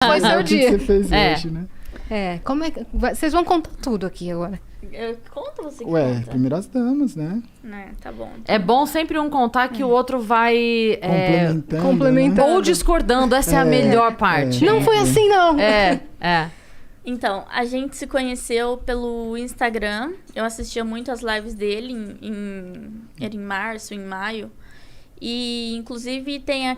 Foi seu O que dia. você fez hoje, né? Como é que... Vocês vão contar tudo aqui agora. Conta você que Ué, conta. primeiras damas, né? Tá bom. É bom sempre um contar que o outro vai... complementando. Ou discordando, essa é a melhor parte. Não foi assim, não. Então, a gente se conheceu pelo Instagram. Eu assistia muito as lives dele era em março, em maio. E, inclusive, tem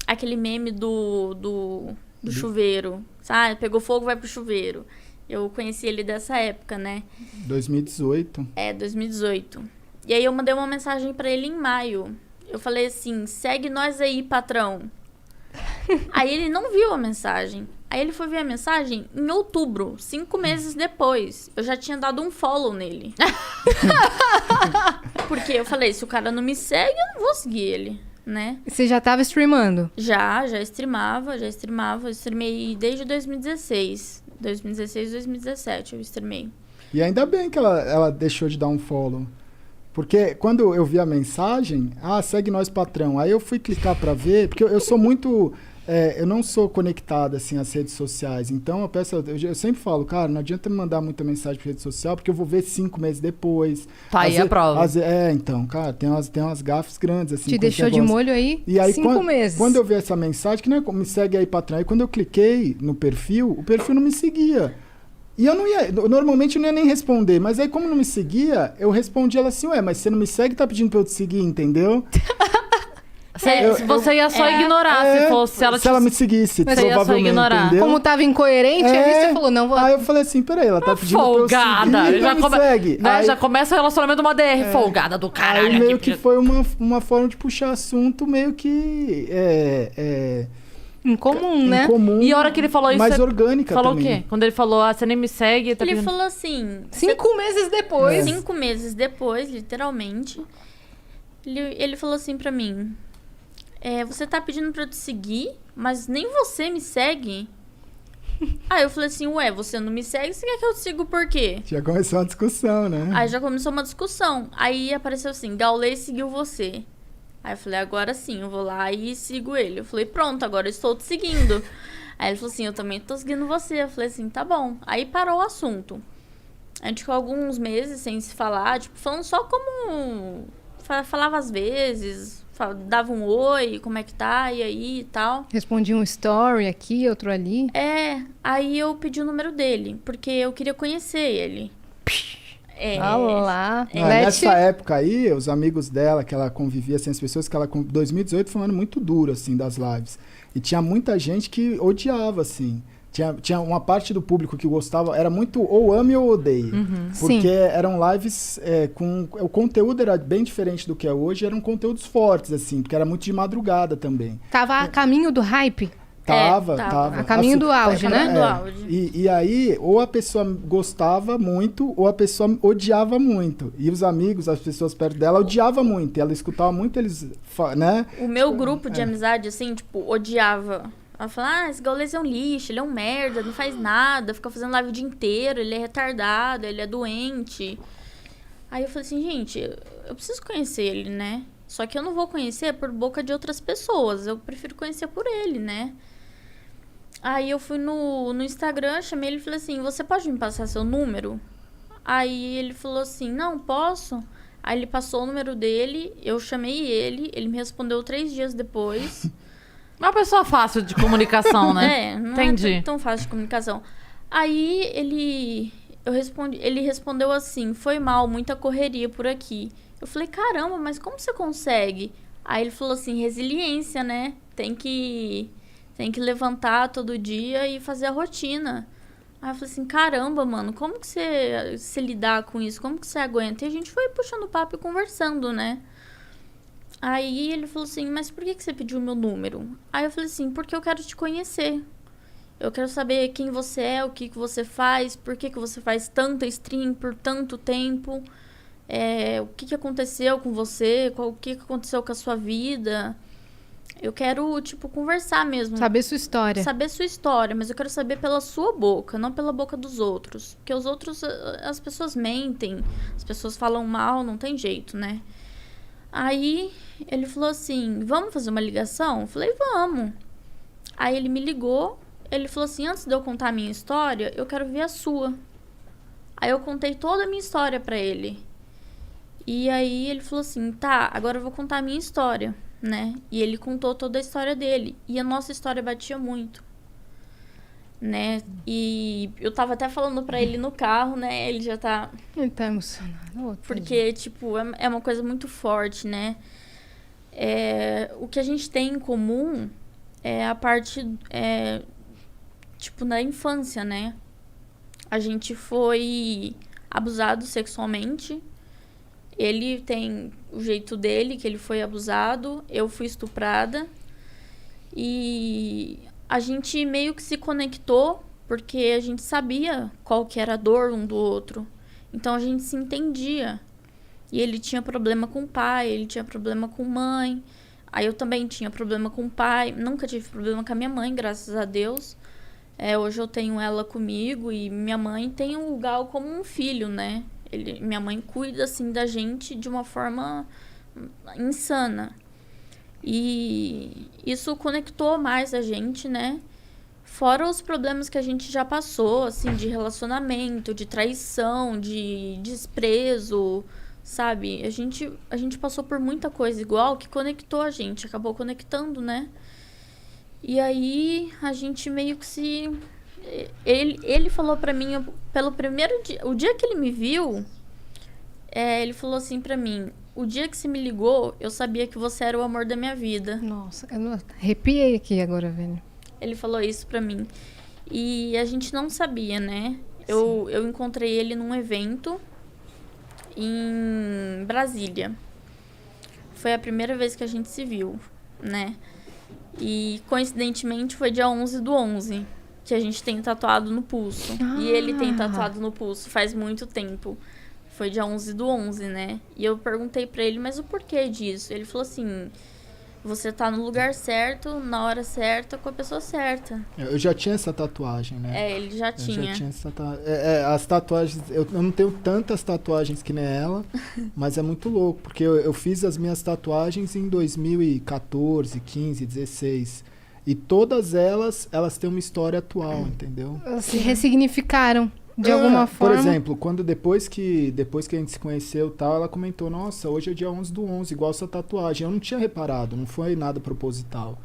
aquele meme do chuveiro. Sabe? Pegou fogo, vai pro chuveiro. Eu conheci ele dessa época, né? 2018. 2018. E aí eu mandei uma mensagem pra ele em maio. Eu falei assim, segue nós aí, patrão. Aí ele não viu a mensagem. Aí ele foi ver a mensagem em outubro, 5 meses depois. Eu já tinha dado um follow nele. Porque eu falei, se o cara não me segue, eu não vou seguir ele, né? Você já tava streamando? Já streamava. Eu streamei desde 2016. 2017 eu streamei. E ainda bem que ela deixou de dar um follow. Porque quando eu vi a mensagem, segue nós, patrão. Aí eu fui clicar pra ver, porque eu sou muito... eu não sou conectado, assim, às redes sociais. Então, eu sempre falo, cara, não adianta me mandar muita mensagem pra rede social, porque eu vou ver 5 meses depois. Tá aí a prova. Então, cara, tem umas gafes grandes, assim. Te deixou de molho aí, e aí 5 meses. Quando eu vi essa mensagem, que não é me segue aí, patrão. Aí quando eu cliquei no perfil, o perfil não me seguia. E eu não ia, normalmente eu não ia nem responder, mas aí como não me seguia, eu respondi ela assim, mas você não me segue, tá pedindo pra eu te seguir, entendeu? Você ia só ignorar se ela me seguisse, você ia só ignorar. Entendeu? Como tava incoerente, aí você falou, não vou... Aí eu falei assim, peraí, ela tá pedindo folgada. pra eu seguir, Já, segue. Né? Aí, já começa o relacionamento uma DR, folgada do caralho. Aí meio que foi uma forma de puxar assunto meio que... Incomum, né? Incomum, e a hora que ele falou isso... mais orgânica falou também. O quê? Quando ele falou, você nem me segue... Ele falou assim... 5 meses depois. 5 meses depois, literalmente. Ele falou assim pra mim... você tá pedindo pra eu te seguir, mas nem você me segue? Aí eu falei assim, você não me segue, você quer que eu te siga por quê? Já começou uma discussão, né? Aí já começou uma discussão. Aí apareceu assim, Gaulês seguiu você. Aí eu falei, agora sim, eu vou lá e sigo ele. Eu falei, pronto, agora eu estou te seguindo. Aí ele falou assim, eu também tô seguindo você. Eu falei assim, tá bom. Aí parou o assunto. A gente ficou alguns meses sem se falar, tipo, falando só como... Falava às vezes, dava um oi, como é que tá, e aí e tal. Respondi um story aqui, outro ali. Aí eu pedi o número dele, porque eu queria conhecer ele. Olá. Nessa época aí, os amigos dela, que ela convivia, assim, as pessoas que ela... 2018 foi um ano muito duro, assim, das lives. E tinha muita gente que odiava, assim. Tinha uma parte do público que gostava, era muito ou ame ou odeie. Porque eram lives com... O conteúdo era bem diferente do que é hoje, eram conteúdos fortes, assim, porque era muito de madrugada também. Tava a caminho do hype? Tava. A caminho do auge, né? Do auge. E aí, ou a pessoa gostava muito, ou a pessoa odiava muito. E os amigos, as pessoas perto dela, odiavam muito. E ela escutava muito eles, né? O meu grupo de amizade, assim, tipo, odiava. Ela fala, esse Gaulês é um lixo, ele é um merda, não faz nada, fica fazendo live o dia inteiro, ele é retardado, ele é doente. Aí eu falei assim, gente, eu preciso conhecer ele, né? Só que eu não vou conhecer por boca de outras pessoas, eu prefiro conhecer por ele, né? Aí eu fui no Instagram, chamei ele e falei assim, você pode me passar seu número? Aí ele falou assim, não, posso. Aí ele passou o número dele, eu chamei ele me respondeu 3 dias depois. Uma pessoa fácil de comunicação, né? Não Entendi. é tão fácil de comunicação. Aí ele respondeu assim, foi mal, muita correria por aqui. Eu falei, caramba, mas como você consegue? Aí ele falou assim, resiliência, né? Tem que levantar todo dia e fazer a rotina. Aí eu falei assim, caramba, mano, como que você lidar com isso? Como que você aguenta? E a gente foi puxando papo e conversando, né? Aí ele falou assim, mas por que você pediu o meu número? Aí eu falei assim, porque eu quero te conhecer. Eu quero saber quem você é, o que você faz, por que você faz tanta stream por tanto tempo. O que aconteceu com você, o que aconteceu com a sua vida. Eu quero, tipo, conversar mesmo. Saber sua história. Saber sua história, mas eu quero saber pela sua boca, não pela boca dos outros. Porque os outros, as pessoas mentem, as pessoas falam mal, não tem jeito, né? Aí ele falou assim, vamos fazer uma ligação? Eu falei, vamos. Aí ele me ligou, ele falou assim, antes de eu contar a minha história, eu quero ver a sua. Aí eu contei toda a minha história pra ele. E aí ele falou assim, tá, agora eu vou contar a minha história, né? E ele contou toda a história dele. E a nossa história batia muito, né? E eu tava até falando pra ele no carro, né? Ele já tá... Ele tá emocionado. Ô, Porque, tipo, é uma coisa muito forte, né? O que a gente tem em comum é a parte, tipo, na infância, né? A gente foi abusado sexualmente. Ele tem o jeito dele, que ele foi abusado. Eu fui estuprada. E a gente meio que se conectou porque a gente sabia qual que era a dor um do outro. Então a gente se entendia. E ele tinha problema com o pai, ele tinha problema com mãe. Aí eu também tinha problema com o pai. Nunca tive problema com a minha mãe, graças a Deus. Hoje eu tenho ela comigo e minha mãe tem o Gal como um filho, né? Minha mãe cuida, assim, da gente de uma forma insana. E isso conectou mais a gente, né? Fora os problemas que a gente já passou, assim, de relacionamento, de traição, de desprezo, sabe? A gente passou por muita coisa igual que conectou a gente, acabou conectando, né? E aí a gente meio que se... Ele falou pra mim, pelo primeiro dia... O dia que ele me viu, ele falou assim pra mim, o dia que você me ligou, eu sabia que você era o amor da minha vida. Nossa, eu arrepiei aqui agora, velho. Ele falou isso pra mim. E a gente não sabia, né? Eu encontrei ele num evento em Brasília. Foi a primeira vez que a gente se viu, né? E, coincidentemente, foi dia 11/11, que a gente tem tatuado no pulso. E ele tem tatuado no pulso faz muito tempo. Foi dia 11/11, né? E eu perguntei pra ele, mas o porquê disso? Ele falou assim, você tá no lugar certo, na hora certa, com a pessoa certa. Eu já tinha essa tatuagem, né? Ele já tinha. Eu já tinha essa tatuagem. As tatuagens, eu não tenho tantas tatuagens que nem ela, mas é muito louco, porque eu fiz as minhas tatuagens em 2014, 15, 16. E todas elas têm uma história atual, entendeu? Se ressignificaram de alguma forma. Por exemplo, depois que a gente se conheceu e tal, ela comentou, nossa, hoje é dia 11/11, igual essa tatuagem. Eu não tinha reparado, não foi nada proposital,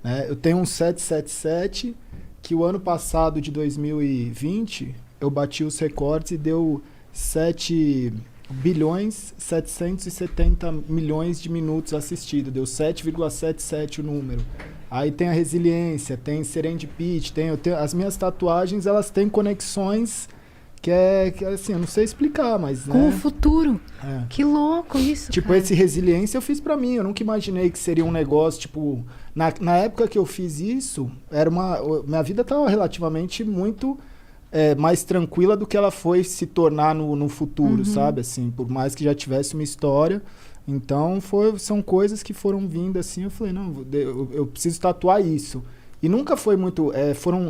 né? Eu tenho um 777, que o ano passado, de 2020, eu bati os recordes e deu 7.770 milhões de minutos assistidos. Deu 7,77 o número. Aí tem a resiliência, tem serendipity, as minhas tatuagens, elas têm conexões que assim, eu não sei explicar, mas... Com né? o futuro. É. Que louco isso, Tipo, cara. esse resiliência eu fiz pra mim, eu nunca imaginei que seria um negócio, tipo... Na época que eu fiz isso, minha vida tava relativamente muito mais tranquila do que ela foi se tornar no futuro, sabe? Assim, por mais que já tivesse uma história... Então, são coisas que foram vindo assim, eu falei, não, eu preciso tatuar isso. E nunca foi muito...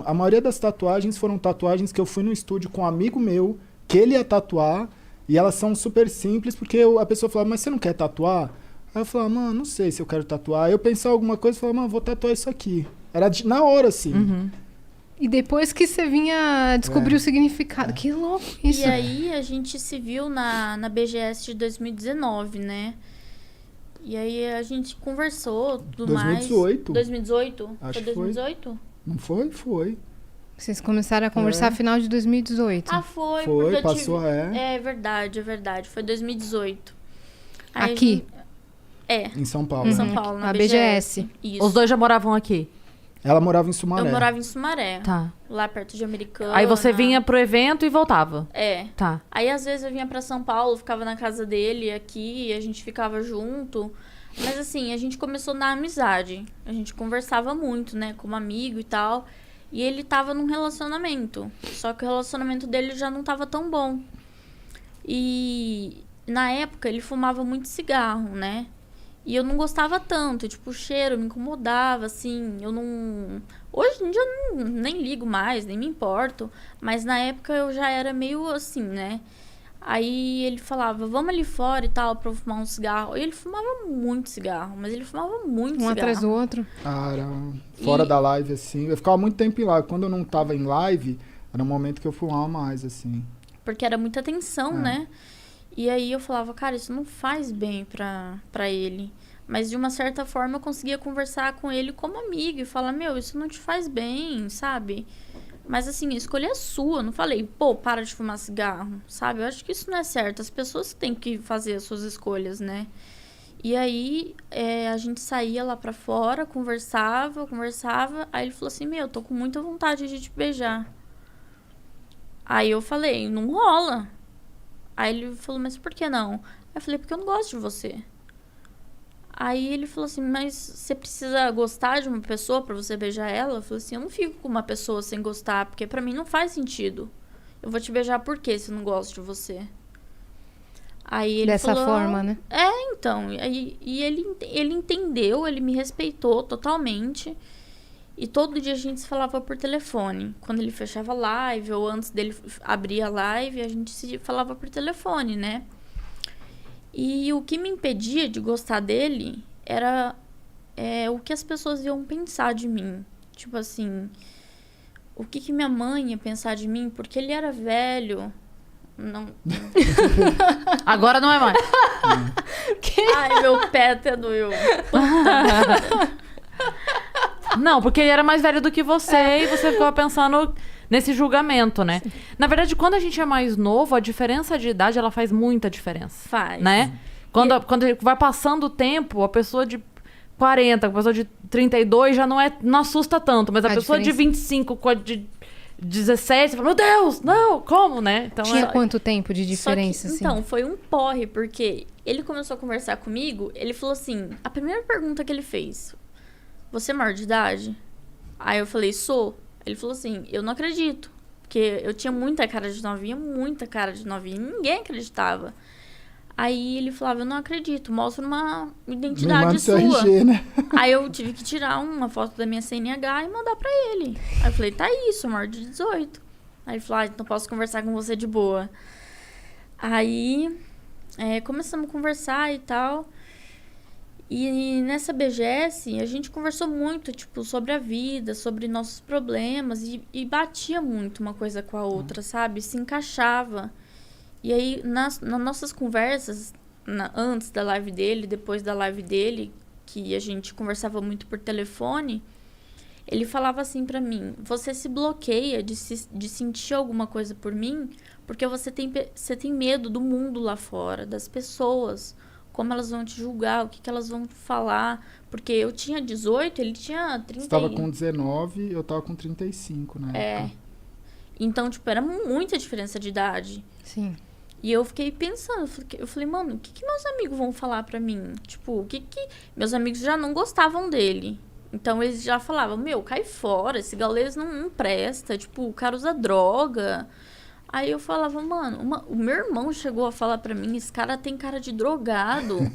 a maioria das tatuagens foram tatuagens que eu fui no estúdio com um amigo meu, que ele ia tatuar, e elas são super simples, porque a pessoa falava, mas você não quer tatuar? Aí eu falava, mano, não sei se eu quero tatuar. Aí eu pensava alguma coisa e falava, mano, vou tatuar isso aqui. Era na hora, assim. E depois que você vinha descobrir o significado. Que louco isso. E aí a gente se viu na BGS de 2019, né? E aí a gente conversou, tudo 2018. mais. 2018? Acho Foi que foi. 2018? Não foi? Foi. Vocês começaram a conversar final de 2018. Ah, foi. Foi, porque eu passou, É verdade. Foi 2018. Aí Aqui? Em São Paulo. Em São Paulo, na A BGS. Isso. Os dois já moravam aqui? Ela morava em Sumaré. Eu morava em Sumaré. Tá. Lá perto de Americana. Aí você vinha pro evento e voltava? Tá. Aí às vezes eu vinha pra São Paulo, ficava na casa dele aqui, a gente ficava junto. Mas assim, a gente começou na amizade. A gente conversava muito, né, como amigo e tal. E ele tava num relacionamento. Só que o relacionamento dele já não tava tão bom. E na época ele fumava muito cigarro, né? E eu não gostava tanto, tipo, o cheiro me incomodava, assim, eu não... Hoje em dia eu nem ligo mais, nem me importo, mas na época eu já era meio assim, né? Aí ele falava, vamos ali fora e tal, pra eu fumar um cigarro. E ele fumava muito cigarro, mas ele fumava muito cigarro. Um atrás do outro. Era fora da live, assim. Eu ficava muito tempo em live. Quando eu não tava em live, era um momento que eu fumava mais, assim. Porque era muita tensão, né? E aí eu falava, cara, isso não faz bem pra ele. Mas de uma certa forma eu conseguia conversar com ele como amigo e falar, meu, isso não te faz bem, sabe? Mas assim, a escolha é sua. Eu não falei, pô, para de fumar cigarro, sabe? Eu acho que isso não é certo. As pessoas têm que fazer as suas escolhas, né? E aí a gente saía lá pra fora, conversava. Aí ele falou assim, meu, eu tô com muita vontade de te beijar. Aí eu falei, não rola. Aí ele falou, mas por que não? Aí eu falei, porque eu não gosto de você. Aí ele falou assim, mas você precisa gostar de uma pessoa pra você beijar ela? Eu falei assim, eu não fico com uma pessoa sem gostar, porque pra mim não faz sentido. Eu vou te beijar por quê se eu não gosto de você? Aí ele Dessa falou, forma, né? Então. E ele entendeu, ele me respeitou totalmente. E todo dia a gente se falava por telefone. Quando ele fechava a live, ou antes dele abrir a live, a gente se falava por telefone, né? E o que me impedia de gostar dele era o que as pessoas iam pensar de mim. Tipo assim, o que minha mãe ia pensar de mim? Porque ele era velho. Não. Agora não é mais. Ai, meu pé até doeu. Não, porque ele era mais velho do que você e você ficava pensando nesse julgamento, né? Sim. Na verdade, quando a gente é mais novo, a diferença de idade, ela faz muita diferença. Faz. Né? Quando vai passando o tempo, a pessoa de 40, a pessoa de 32 já não assusta tanto, mas a pessoa de 25 com a de 17, você fala, meu Deus, não, como, né? Então, tinha quanto tempo de diferença, assim? Então, foi um porre, porque ele começou a conversar comigo, ele falou assim, a primeira pergunta que ele fez, você é maior de idade? Aí eu falei, sou. Ele falou assim, eu não acredito. Porque eu tinha muita cara de novinha, ninguém acreditava. Aí ele falava, eu não acredito, mostra uma identidade sua. RG, né? Aí eu tive que tirar uma foto da minha CNH e mandar pra ele. Aí eu falei, tá aí, sou maior de 18. Aí ele falou, então posso conversar com você de boa. Aí começamos a conversar e tal. E nessa BGS, a gente conversou muito, tipo, sobre a vida, sobre nossos problemas. E batia muito uma coisa com a outra, sabe? Se encaixava. E aí, nas nossas conversas, antes da live dele, depois da live dele, que a gente conversava muito por telefone, ele falava assim pra mim, você se bloqueia de sentir alguma coisa por mim, porque você tem medo do mundo lá fora, das pessoas, como elas vão te julgar, o que elas vão falar. Porque eu tinha 18, ele tinha 30. Você tava com 19, eu tava com 35 na época. Então, tipo, era muita diferença de idade. Sim. E eu fiquei pensando, eu falei, mano, o que meus amigos vão falar pra mim? Tipo, o que meus amigos já não gostavam dele. Então, eles já falavam, meu, cai fora, esse gaulês não presta, tipo, o cara usa droga. Aí eu falava, mano, o meu irmão chegou a falar pra mim, esse cara tem cara de drogado.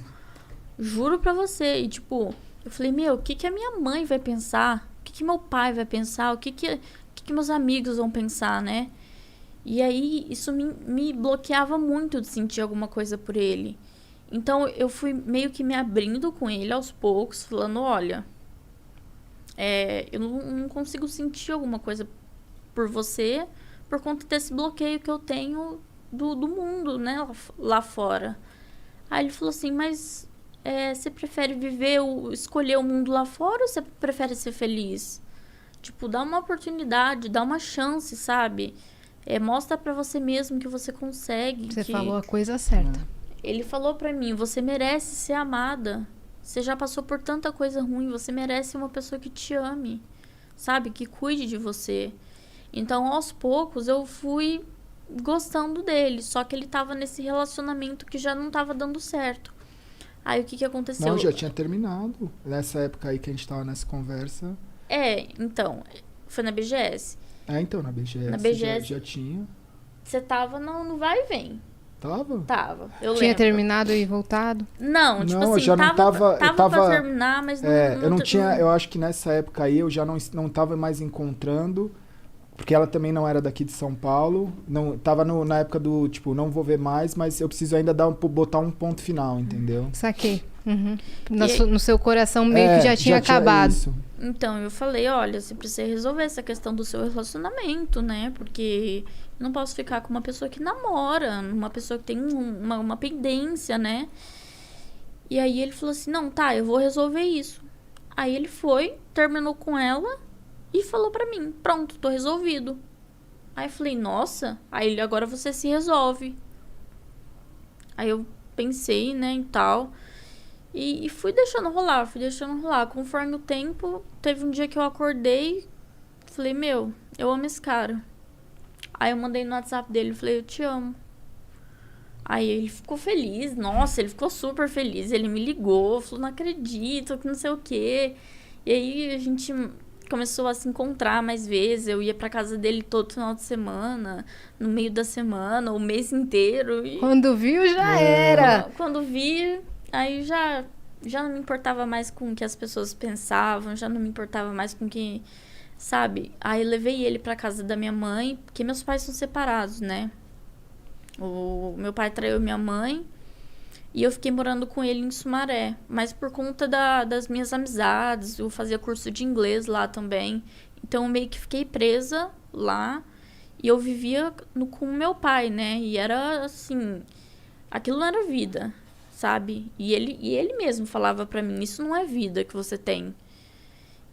Juro pra você. E, tipo, eu falei, meu, o que a minha mãe vai pensar? O que meu pai vai pensar? O que meus amigos vão pensar, né? E aí, isso me bloqueava muito de sentir alguma coisa por ele. Então, eu fui meio que me abrindo com ele aos poucos, falando, olha, eu não consigo sentir alguma coisa por você por conta desse bloqueio que eu tenho do mundo, né, lá fora. Aí ele falou assim, mas você prefere escolher o mundo lá fora ou você prefere ser feliz? Tipo, dá uma oportunidade, dá uma chance, sabe? Mostra pra você mesmo que você consegue. Você falou a coisa certa. Ele falou pra mim, você merece ser amada. Você já passou por tanta coisa ruim, você merece uma pessoa que te ame, sabe? Que cuide de você. Então, aos poucos, eu fui gostando dele. Só que ele tava nesse relacionamento que já não tava dando certo. Aí, o que aconteceu? Não, já tinha terminado. Nessa época aí que a gente tava nessa conversa. Então, foi na BGS. Então, na BGS. Na BGS já tinha. Você tava no vai e vem. Tava? Eu tinha lembro. terminado e voltado? Não, tipo assim, eu já não tava pra terminar, mas não... eu não tinha... Eu acho que nessa época aí eu já não tava mais encontrando Porque ela também não era daqui de São Paulo. Não, tava na época do, tipo, não vou ver mais, mas eu preciso ainda botar um ponto final, entendeu? Saquei. Uhum. No seu coração meio que já tinha acabado. Isso. Então, eu falei, olha, você precisa resolver essa questão do seu relacionamento, né? Porque eu não posso ficar com uma pessoa que namora, uma pessoa que tem uma pendência, né? E aí ele falou assim, não, tá, eu vou resolver isso. Aí ele foi, terminou com ela e falou pra mim, pronto, tô resolvido. Aí eu falei, nossa, aí agora você se resolve. Aí eu pensei, né, e tal... E fui deixando rolar. Conforme o tempo, teve um dia que eu acordei, falei, meu, eu amo esse cara. Aí eu mandei no WhatsApp dele, falei, eu te amo. Aí ele ficou feliz, nossa, ele ficou super feliz. Ele me ligou, falou, não acredito, que não sei o quê. E aí a gente começou a se encontrar mais vezes. Eu ia pra casa dele todo final de semana, no meio da semana, o mês inteiro. E... Quando viu, já era. Quando vi... Aí já não me importava mais com o que as pessoas pensavam, já não me importava mais com o que, sabe? Aí eu levei ele pra casa da minha mãe, porque meus pais são separados, né? O meu pai traiu minha mãe e eu fiquei morando com ele em Sumaré. Mas por conta das minhas amizades, eu fazia curso de inglês lá também. Então eu meio que fiquei presa lá e eu vivia com o meu pai, né? E era assim, aquilo não era vida. Sabe? E ele mesmo falava pra mim, isso não é vida que você tem.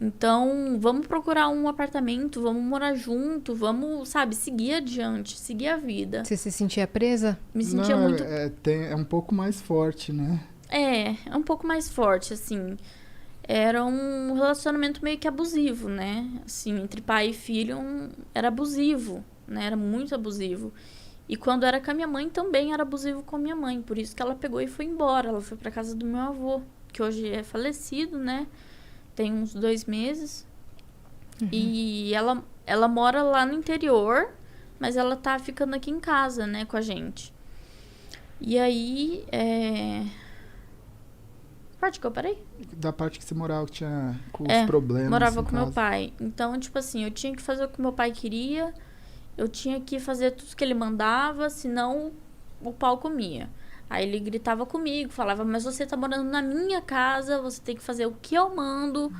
Então, vamos procurar um apartamento, vamos morar junto, vamos, sabe, seguir adiante, seguir a vida. Você se sentia presa? Me sentia muito... É um pouco mais forte, né? É um pouco mais forte, assim. Era um relacionamento meio que abusivo, né? Assim, entre pai e filho, era abusivo, né? Era muito abusivo. E quando era com a minha mãe, também era abusivo com a minha mãe. Por isso que ela pegou e foi embora. Ela foi pra casa do meu avô, que hoje é falecido, né? Tem uns 2 meses. Uhum. E ela mora lá no interior, mas ela tá ficando aqui em casa, né, com a gente. E aí, parte que eu parei? Da parte que você morava, que tinha com os problemas. Morava com meu pai. Então, tipo assim, eu tinha que fazer o que meu pai queria... Eu tinha que fazer tudo que ele mandava, senão o pau comia. Aí ele gritava comigo, falava, mas você tá morando na minha casa, você tem que fazer o que eu mando,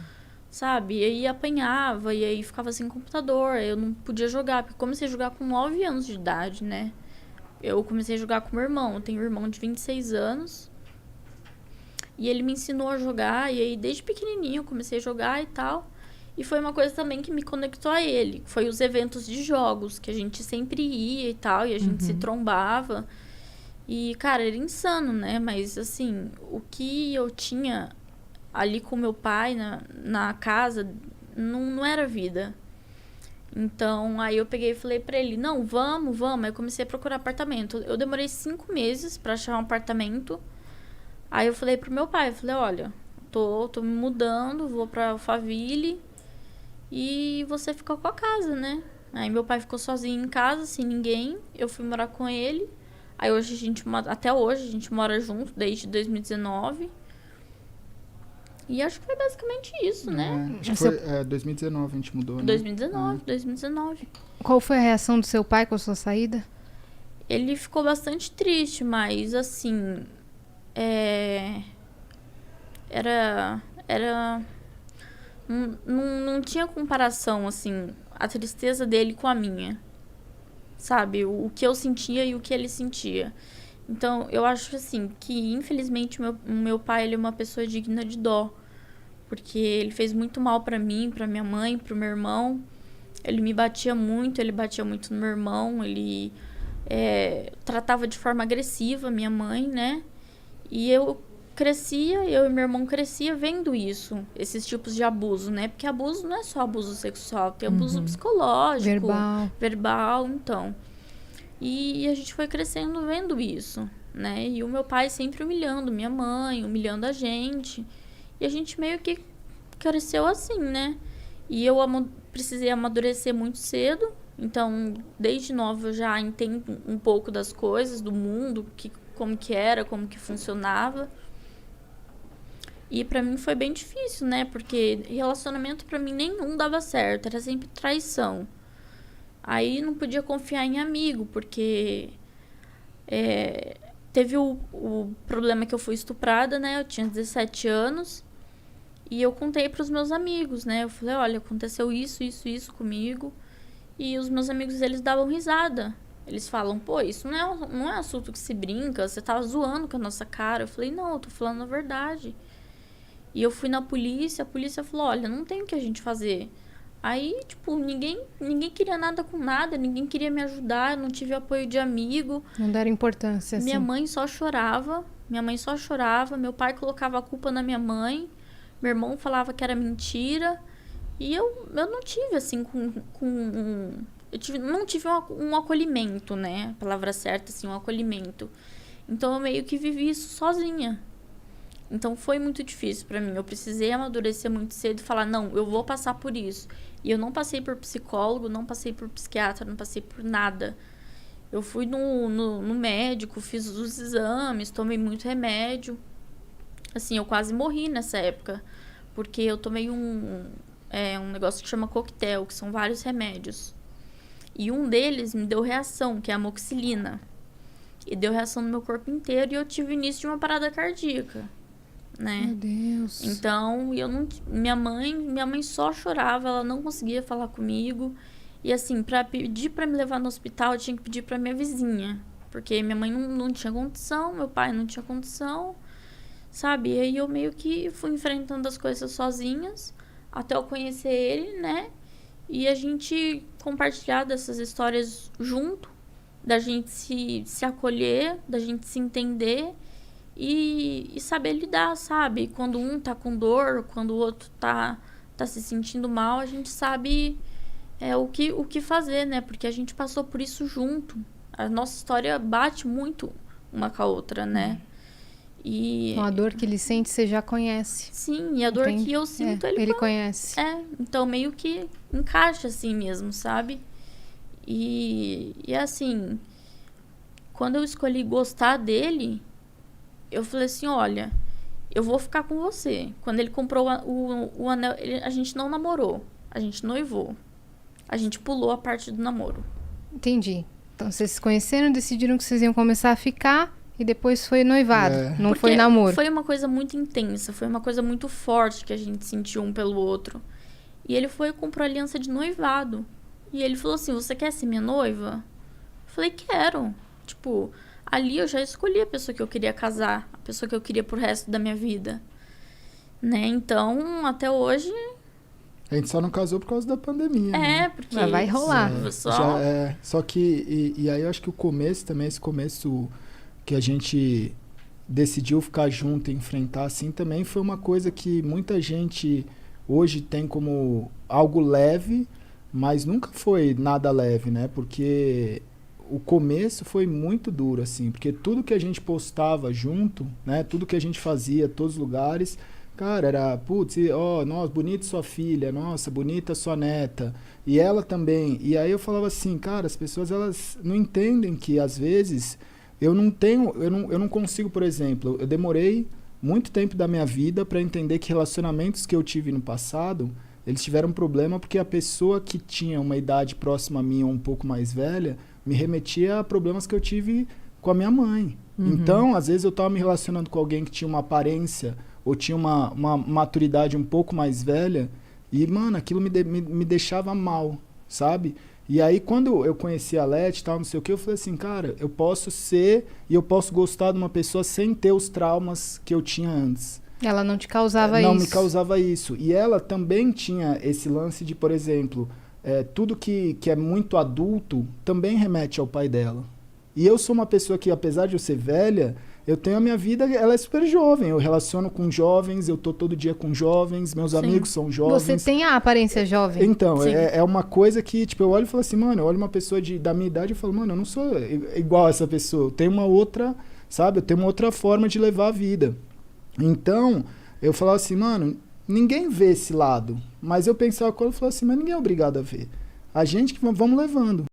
sabe? E aí apanhava, e aí ficava sem computador, eu não podia jogar, porque eu comecei a jogar com 9 anos de idade, né? Eu comecei a jogar com meu irmão, eu tenho um irmão de 26 anos, e ele me ensinou a jogar, e aí desde pequenininho eu comecei a jogar e tal... E foi uma coisa também que me conectou a ele. Foi os eventos de jogos, que a gente sempre ia e tal, e a gente se trombava. E, cara, era insano, né? Mas, assim, o que eu tinha ali com meu pai na casa não era vida. Então, aí eu peguei e falei pra ele, não, vamos. Aí eu comecei a procurar apartamento. Eu demorei 5 meses pra achar um apartamento. Aí eu falei pro meu pai, eu falei, olha, tô me mudando, vou pra Alphaville... E você ficou com a casa, né? Aí meu pai ficou sozinho em casa, sem ninguém. Eu fui morar com ele. Aí até hoje a gente mora junto, desde 2019. E acho que foi basicamente isso, né? Acho que foi 2019 a gente mudou, né? 2019. Qual foi a reação do seu pai com a sua saída? Ele ficou bastante triste, mas assim... Era... Não tinha comparação, assim, a tristeza dele com a minha. Sabe? O que eu sentia e o que ele sentia. Então, eu acho, assim, que infelizmente o meu pai, ele é uma pessoa digna de dó. Porque ele fez muito mal pra mim, pra minha mãe, pro meu irmão. Ele me batia muito, ele batia muito no meu irmão. Ele tratava de forma agressiva minha mãe, né? E eu e meu irmão crescia vendo isso, esses tipos de abuso, né? Porque abuso não é só abuso sexual, tem abuso psicológico, verbal, então. E a gente foi crescendo vendo isso, né? E o meu pai sempre humilhando minha mãe, humilhando a gente. E a gente meio que cresceu assim, né? E eu precisei amadurecer muito cedo. Então, desde nova eu já entendo um pouco das coisas, do mundo, como que era, como que funcionava. E pra mim foi bem difícil, né? Porque relacionamento pra mim nenhum dava certo. Era sempre traição. Aí não podia confiar em amigo, porque teve o problema que eu fui estuprada, né? Eu tinha 17 anos e eu contei pros meus amigos, né? Eu falei, olha, aconteceu isso comigo. E os meus amigos, eles davam risada. Eles falam, pô, isso não é assunto que se brinca, você tava zoando com a nossa cara. Eu falei, não, eu tô falando a verdade. E eu fui na polícia, a polícia falou, olha, não tem o que a gente fazer. Aí, tipo, ninguém queria nada com nada, ninguém queria me ajudar, eu não tive apoio de amigo. Não deram importância, assim. Minha mãe só chorava, meu pai colocava a culpa na minha mãe, meu irmão falava que era mentira. E eu não tive, assim, não tive um acolhimento, né? A palavra certa, assim, um acolhimento. Então, eu meio que vivi isso sozinha. Então, foi muito difícil pra mim. Eu precisei amadurecer muito cedo e falar, não, eu vou passar por isso. E eu não passei por psicólogo, não passei por psiquiatra, não passei por nada. Eu fui no médico, fiz os exames, tomei muito remédio. Assim, eu quase morri nessa época. Porque eu tomei um negócio que chama coquetel, que são vários remédios. E um deles me deu reação, que é a amoxicilina. E deu reação no meu corpo inteiro e eu tive o início de uma parada cardíaca, né? Meu Deus. Então, minha mãe só chorava, ela não conseguia falar comigo. E assim, pra pedir pra me levar no hospital, eu tinha que pedir pra minha vizinha. Porque minha mãe não tinha condição, meu pai não tinha condição, sabe? E aí eu meio que fui enfrentando as coisas sozinhas, até eu conhecer ele, né? E a gente compartilhar dessas histórias junto, da gente se acolher, da gente se entender e saber lidar, sabe? Quando um tá com dor, quando o outro tá se sentindo mal, a gente sabe o que fazer, né? Porque a gente passou por isso junto. A nossa história bate muito uma com a outra, né? E a dor que ele sente, você já conhece. Sim, e a dor que eu sinto, ele conhece. Então meio que encaixa assim mesmo, sabe? E assim, quando eu escolhi gostar dele, eu falei assim, olha, eu vou ficar com você. Quando ele comprou o anel, a gente não namorou, a gente noivou. A gente pulou a parte do namoro. Entendi. Então vocês se conheceram, decidiram que vocês iam começar a ficar e depois foi noivado, não Porque foi namoro. Foi uma coisa muito intensa, foi uma coisa muito forte que a gente sentiu um pelo outro. E ele foi e comprou aliança de noivado. E ele falou assim, você quer ser minha noiva? Eu falei, quero. Tipo, ali eu já escolhi a pessoa que eu queria casar, a pessoa que eu queria pro resto da minha vida. Né? Então, até hoje... A gente só não casou por causa da pandemia, né? Porque... Mas vai rolar. Só que... E aí eu acho que o começo também, esse começo que a gente decidiu ficar junto e enfrentar, assim, também foi uma coisa que muita gente hoje tem como algo leve, mas nunca foi nada leve, né? Porque o começo foi muito duro, assim, porque tudo que a gente postava junto, né? Tudo que a gente fazia, todos os lugares, cara, era, putz, nossa, bonita sua filha, nossa, bonita sua neta, e ela também. E aí eu falava assim, cara, as pessoas, elas não entendem que, às vezes, eu não consigo, por exemplo, eu demorei muito tempo da minha vida para entender que relacionamentos que eu tive no passado, eles tiveram problema porque a pessoa que tinha uma idade próxima a mim ou um pouco mais velha, me remetia a problemas que eu tive com a minha mãe. Então, às vezes eu estava me relacionando com alguém que tinha uma aparência ou tinha uma maturidade um pouco mais velha e, mano, aquilo me deixava mal, sabe? E aí, quando eu conheci a Leti e tal, não sei o que, eu falei assim, cara, eu posso ser e eu posso gostar de uma pessoa sem ter os traumas que eu tinha antes. Ela não te causava isso? Não me causava isso. E ela também tinha esse lance de, por exemplo, tudo que é muito adulto também remete ao pai dela. E eu sou uma pessoa que, apesar de eu ser velha, eu tenho a minha vida, ela é super jovem. Eu relaciono com jovens, eu tô todo dia com jovens, meus amigos são jovens. Você tem a aparência jovem. Então, é uma coisa que, tipo, eu olho e falo assim, mano, eu olho uma pessoa da minha idade e falo, mano, eu não sou igual a essa pessoa. Eu tenho uma outra, sabe? Eu tenho uma outra forma de levar a vida. Então, eu falava assim, mano, ninguém vê esse lado. Mas eu pensava quando eu falava assim, mas ninguém é obrigado a ver. A gente que vamos levando.